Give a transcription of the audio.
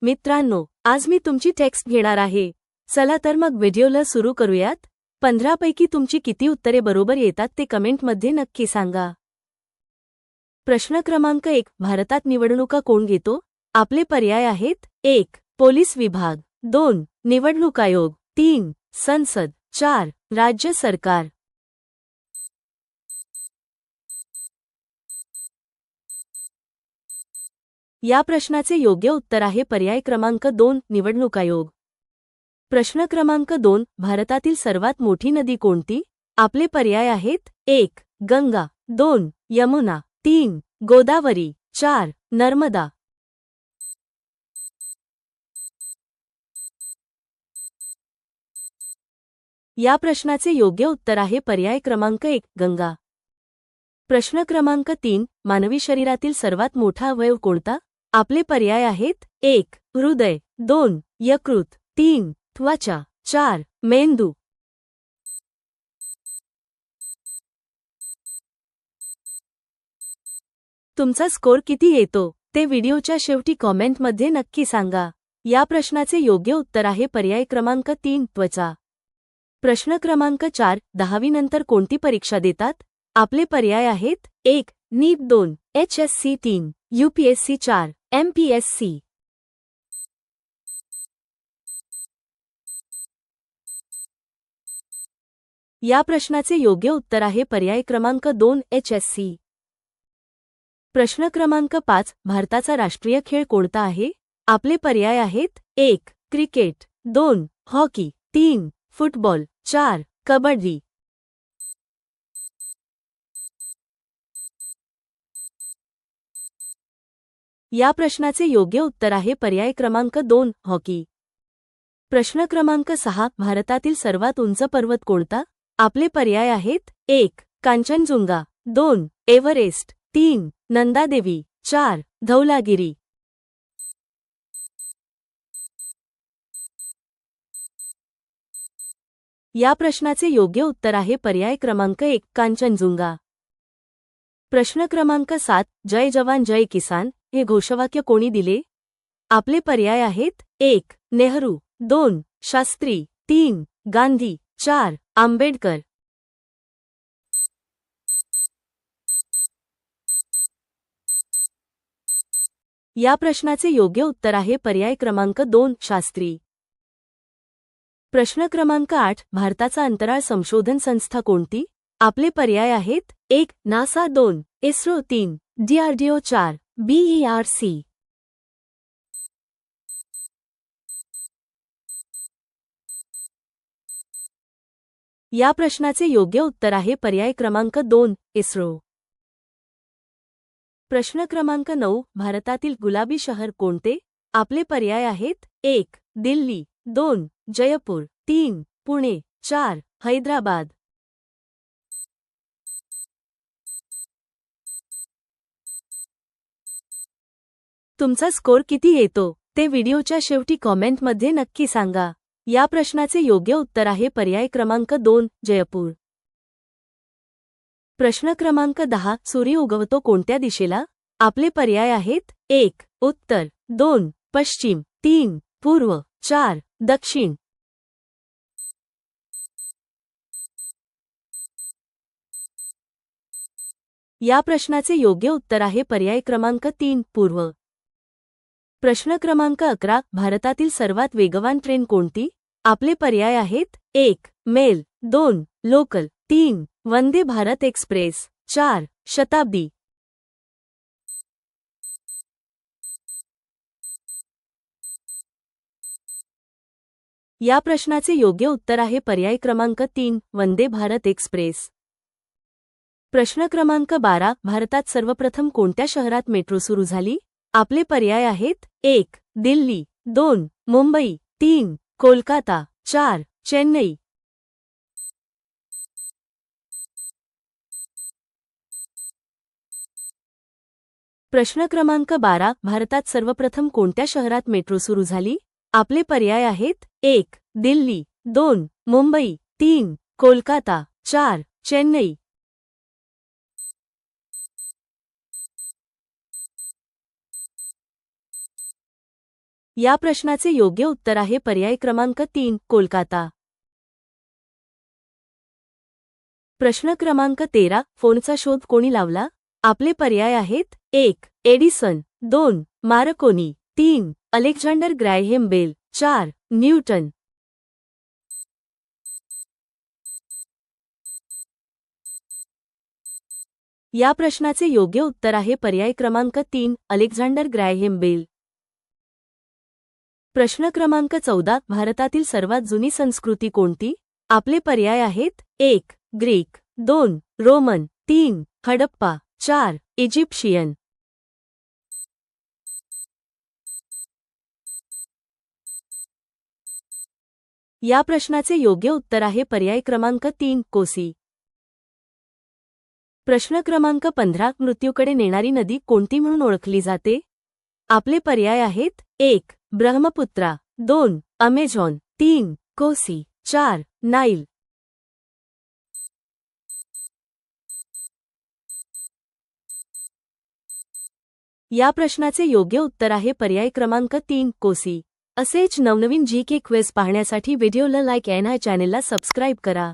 मित्रांनो, आज मी तुमची टेक्स्ट घेणार आहे. चला तर मग व्हिडिओला सुरू करूयात. 15 पैकी तुमची किती उत्तरे बरोबर येतात ते कमेंटमध्ये नक्की सांगा. प्रश्न क्रमांक 1. भारतात निवडणुका कोण घेतो? आपले पर्याय आहेत: 1. पोलीस विभाग, 2. निवडणूक आयोग, 3. संसद, 4. राज्य सरकार. या प्रश्नाचे योग्य उत्तर आहे पर्याय क्रमांक 2. निवडणूक आयोग. प्रश्न क्रमांक 2. भारतातील सर्वात मोठी नदी कोणती? आपले पर्याय आहेत: 1. गंगा, 2. यमुना, 3. गोदावरी, 4. नर्मदा. या प्रश्नाचे योग्य उत्तर आहे पर्याय क्रमांक 1. गंगा. प्रश्न क्रमांक 3. मानवी शरीरातील सर्वात मोठा अवयव कोणता? आपले पर्याय आहेत: 1. हृदय, 2. यकृत, 3. त्वचा, 4. मेंदू. तुमचा स्कोर किती येतो ते व्हिडिओच्या शेवटी कॉमेंटमध्ये नक्की सांगा. या प्रश्नाचे योग्य उत्तर आहे पर्याय क्रमांक 3. त्वचा. प्रश्न क्रमांक 4. 10वी नंतर कोणती परीक्षा देतात? आपले पर्याय आहेत: 1. नीट, 2. HSC, 3. UPSC, 4. MPSC. या प्रश्नाचे योग्य उत्तर आहे पर्याय क्रमांक 2. HSC. प्रश्न क्रमांक 5. भारताचा राष्ट्रीय खेळ कोणता आहे? आपले पर्याय आहेत: 1. क्रिकेट, 2. हॉकी, 3. फुटबॉल, 4. कबड्डी. या प्रश्नाचे योग्य उत्तर आहे पर्याय क्रमांक 2. हॉकी. प्रश्न क्रमांक 6. भारतातील सर्वात उंच पर्वत कोणता? आपले पर्याय आहेत: 1. कांचनजुंगा, 2. एव्हरेस्ट, 3. नंदादेवी, 4. धौलागिरी. या प्रश्नाचे योग्य उत्तर आहे पर्याय क्रमांक 1. कांचनजुंगा. प्रश्न क्रमांक 7. जय जवान जय किसान हे घोषवाक्य कोणी दिले? आपले पर्याय आहेत: 1. नेहरू, 2. शास्त्री, 3. गांधी, 4. आंबेडकर. या प्रश्नाचे योग्य उत्तर आहे पर्याय क्रमांक 2. शास्त्री. प्रश्न क्रमांक 8. भारताचा अंतराळ संशोधन संस्था कोणती? आपले पर्याय आहेत: 1. नासा, 2. इस्रो, 3. DRDO, 4. BERC. या प्रश्नाचे योग्य उत्तर आहे पर्याय क्रमांक 2. इस्रो. प्रश्न क्रमांक 9. भारतातील गुलाबी शहर कोणते? आपले पर्याय आहेत: 1. दिल्ली, 2. जयपूर, 3. पुणे, 4. हैदराबाद. तुमचा स्कोर किती येतो ते व्हिडिओच्या शेवटी कॉमेंटमध्ये नक्की सांगा. या प्रश्नाचे योग्य उत्तर आहे पर्याय क्रमांक 2. जयपूर. प्रश्न क्रमांक 10. सूर्य उगवतो कोणत्या दिशेला? आपले पर्याय आहेत: 1. उत्तर, 2. पश्चिम, 3. पूर्व, 4. दक्षिण. या प्रश्नाचे योग्य उत्तर आहे पर्याय क्रमांक 3. पूर्व. प्रश्न क्रमांक 11. भारतातील सर्वात वेगवान ट्रेन कोणती? आपले पर्याय आहेत: 1. Mail, 2. Local, 3. Vande Bharat express, 4. Shatabdi. या प्रश्नाचे योग्य उत्तर आहे पर्याय क्रमांक 3. वंदे भारत एक्सप्रेस. प्रश्न क्रमांक 12. भारतात सर्वप्रथम कोणत्या शहरात मेट्रो सुरू झाली? आपले पर्याय आहेत: 1. दिल्ली, 2. मुंबई, 3. कोलकाता, 4. चेन्नई. प्रश्न क्रमांक 12. भारतात सर्वप्रथम कोणत्या शहरात मेट्रो सुरू झाली? आपले पर्याय आहेत: 1. दिल्ली, 2. मुंबई, 3. कोलकाता, 4. चेन्नई. या प्रश्नाचे योग्य उत्तर आहे पर्याय क्रमांक 3 कोलकाता. प्रश्न क्रमांक 13 फोनचा शोध कोणी लावला? आपले पर्याय आहेत 1 Edison, 2 Marconi, 3 Alexander Graham Bell, 4 Newton. या प्रश्नाचे योग्य उत्तर आहे पर्याय क्रमांक 3 अलेक्झांडर ग्रॅहम बेल. प्रश्न क्रमांक 14 भारतातील सर्वात जुनी संस्कृती कोणती? आपले पर्याय आहेत 1 ग्रीक, 2 रोमन, 3 हडप्पा, 4 इजिप्शियन. या प्रश्नाचे योग्य उत्तर आहे पर्याय क्रमांक 3 कोसी. प्रश्न क्रमांक 15 मृत्यूकडे नेणारी नदी कोणती म्हणून ओळखली जाते? आपले पर्याय आहेत 1 ब्रह्मपुत्रा, 2 अमेझॉन, 3 कोसी, 4 नाईल. या प्रश्नाचे योग्य उत्तर आहे पर्याय क्रमांक 3 कोसी. असेच नवनवीन GK क्विज पाहण्यासाठी व्हिडिओला लाईक आणि चॅनेलला सबस्क्राईब करा.